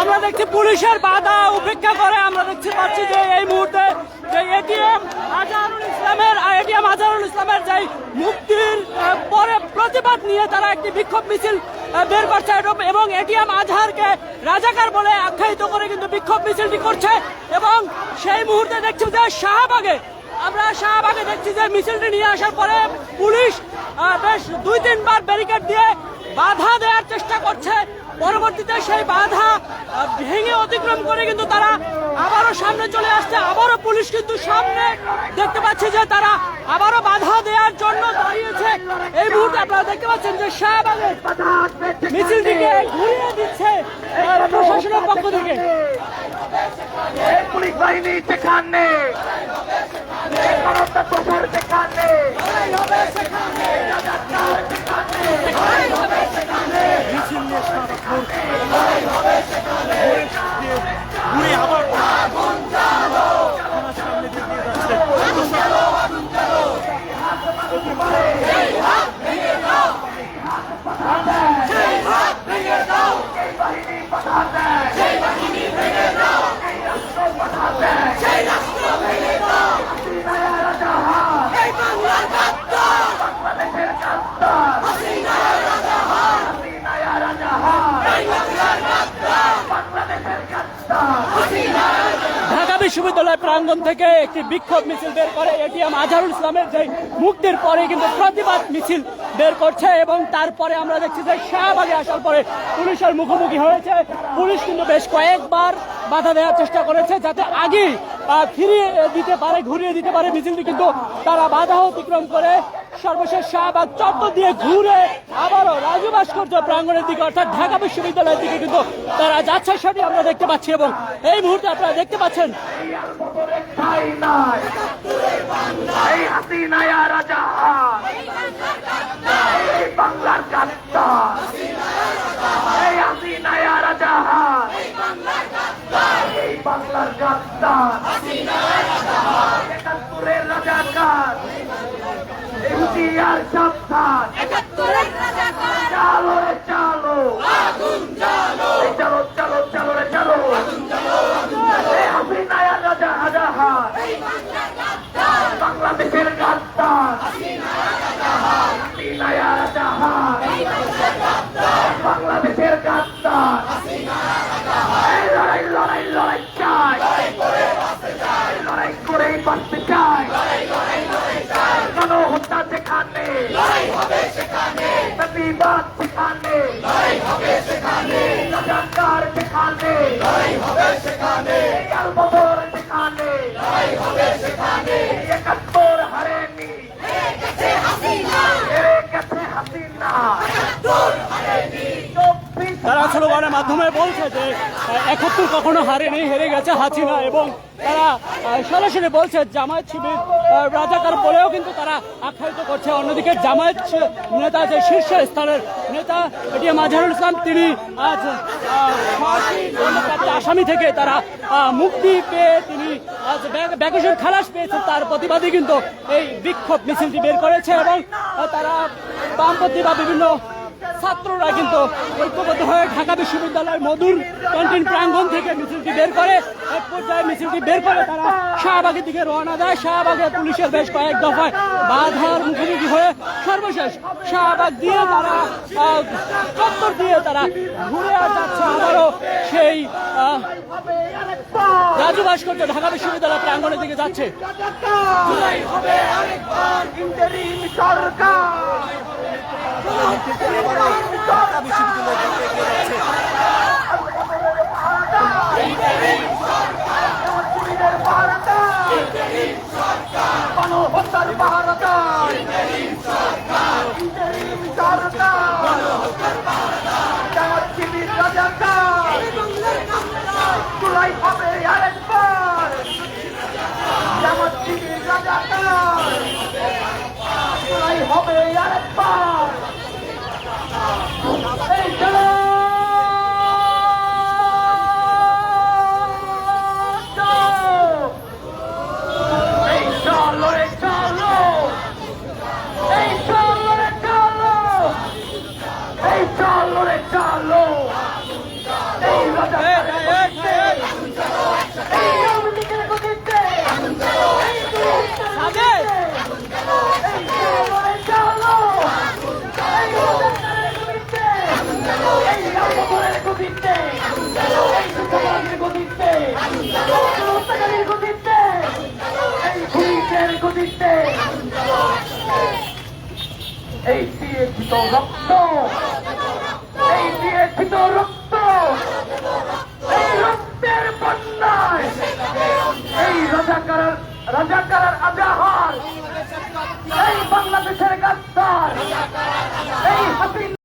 আমরা দেখছি পুলিশের বাধা উপেক্ষা করে আমরা দেখতে পাচ্ছি যে এই মুহূর্তে যে এটিএম আজহারুল ইসলামের যে মুক্তির পরে প্রতিবাদ নিয়ে তারা একটি বিক্ষোভ মিছিল বের করছে এবং এটিএম আজহারকে রাজাকার বলে আখ্যায়িত করে কিন্তু বিক্ষোভ মিছিলটি করছে। এবং সেই মুহূর্তে দেখছি যে শাহবাগে দেখছি যে মিছিলটি নিয়ে আসার পরে পুলিশ বেশ 2-3 বার ব্যারিকেড দিয়ে বাধা দেওয়ার চেষ্টা করছে। পরবর্তীতে সেই বাধা ভেঙে অতিক্রম করে কিন্তু তারা আবারও সামনে চলে আসছে। আবারও পুলিশ কিন্তু সামনে দেখতে পাচ্ছে যে তারা আবারও বাধা দেওয়ার জন্য দাঁড়িয়েছে। এই মুহূর্তে আপনারা দেখতে পাচ্ছেন যে শাহবাগের মিছিলটিকে ঘুরিয়ে দিচ্ছে প্রশাসনের পক্ষ থেকে। পুলিশ বাহিনী সেখানে ঢাকা বিশ্ববিদ্যালয় প্রাঙ্গণ থেকে একটি বিক্ষোভ মিছিল বের করে এটিএম আজহারুল ইসলামের যে মুক্তির পরে কিন্তু প্রতিবাদ মিছিল বের করছে। এবং তারপরে আমরা দেখছি যে শাহবাগে আসার পরে পুলিশের মুখোমুখি হয়েছে। পুলিশ কিন্তু বেশ কয়েকবার বাধা দেওয়ার চেষ্টা করেছে যাতে আগে ফিরিয়ে দিতে পারে, ঘুরিয়ে দিতে পারে মিছিলটি, কিন্তু তারা বাধা অতিক্রম করে সর্বশেষ শাহবাগ চত্বর দিয়ে ঘুরে আবারও রাজু ভাস্কর্য প্রাঙ্গণের দিকে অর্থাৎ ঢাকা বিশ্ববিদ্যালয়ের দিকে কিন্তু তারা যাচ্ছে, সেটি আমরা দেখতে পাচ্ছি। এবং এই মুহূর্তে আপনারা দেখতে পাচ্ছেন বাংলার গাদ্দার, একাত্তরের রাজাকার, হুঁশিয়ার সাবধান, চালো রে চালো, চলো চলো চলো রে চলো, হাসিনার রাজা আজাহার, বাংলাদেশের গাদ্দার, হাসিনার আজাহার, বাংলাদেশের গাদ্দার, লড়াই লড়াই লড়াই চাই, লড়াই করেই বাঁচতে চাই, গণহত্যা যেখানে, প্রতিবাদ সেখানে, রাজাকার যেখানে, কালবদর যেখানে, একাত্তর হারেনি, হেরে গেছে হাসিনা। তারা স্লোগানের মাধ্যমে বলছে যে ৭১ কখনো হারেনি, হেরে গেছে হাসিনা। এবং তারা সরাসরি বলছে জামায়াত শিবির রাজাকার বলেও কিন্তু তারা আখ্যায়িত করছে। অন্যদিকে জামায়াত নেতা যে শীর্ষ স্তরের নেতা এটিএম আজহারুল ইসলাম, তিনি আজ আসামি থেকে তারা মুক্তি পেয়ে তিনি আজ ভ্যাকেশন খালাস পেয়েছেন, তার প্রতিবাদী কিন্তু এই বিক্ষোভ মিছিলটি বের করেছে। এবং তারা বামপন্থী বা বিভিন্ন ছাত্ররা কিন্তু ঐক্যবদ্ধ হয়ে ঢাকা বিশ্ববিদ্যালয়ের মধুর ক্যান্টিন প্রাঙ্গণ থেকে মিছিলটি বের করে এক পর্যায়ে মিছিলটি বের করে তারা শাহবাগের দিকে রওনা দেয়। শাহবাগে পুলিশের বেশ কয়েক দফায় বাধার মুখোমুখি হয়ে সর্বশেষ শাহবাগ দিয়ে তারা চত্বর দিয়ে তারা ঘুরে যাচ্ছে আবারও সেই রাজু ভাস্কর্য ঢাকা বিশ্ববিদ্যালয় প্রাঙ্গণের দিকে যাচ্ছে। রাজাকারের গতিতে, এই আওয়ামী লীগের গতিতে, সাদেক এই চলো চলো, এই রাজাকারের গতিতে, এই আন্দোলনের গতিতে, এই সুখবাদের গতিতে, হত্যাকারীর গতিতে, এই পুলিশের গতিতে, এই দিয়েছি তো রক্ত, এই দিয়েছি তো রক্ত, এই রক্তের বন্যায় এই রাজাকার আজাদ